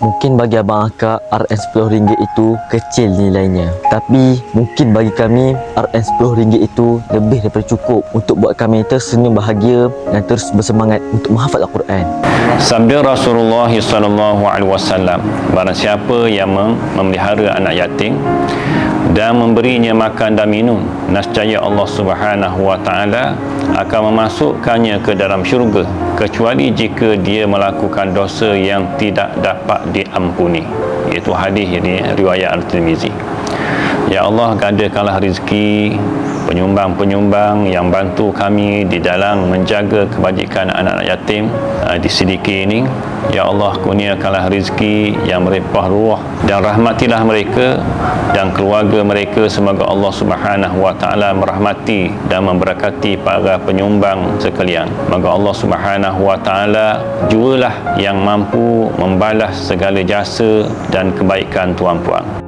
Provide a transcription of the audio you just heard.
Mungkin bagi abang akak RM10 itu kecil nilainya, tapi mungkin bagi kami RM10 itu lebih daripada cukup untuk buat kami tersenyum bahagia dan terus bersemangat untuk menghafal Al-Quran. Sabda Rasulullah SAW, barang siapa yang memelihara anak yatim dan memberinya makan dan minum, nescaya Allah Subhanahu wa taala akan memasukkannya ke dalam syurga, kecuali jika dia melakukan dosa yang tidak dapat diampuni. Iaitu hadis ini riwayat Al-Tirmizi. Ya Allah, gandakanlah rezeki penyumbang-penyumbang yang bantu kami di dalam menjaga kebajikan anak-anak yatim di Sidiki ini. Ya Allah, kurniakanlah rezeki yang melimpah ruah dan rahmatilah mereka dan keluarga mereka. Semoga Allah Subhanahu wa taala merahmati dan memberkati para penyumbang sekalian. Semoga Allah Subhanahu wa taala jualah yang mampu membalas segala jasa dan kebaikan tuan-puan.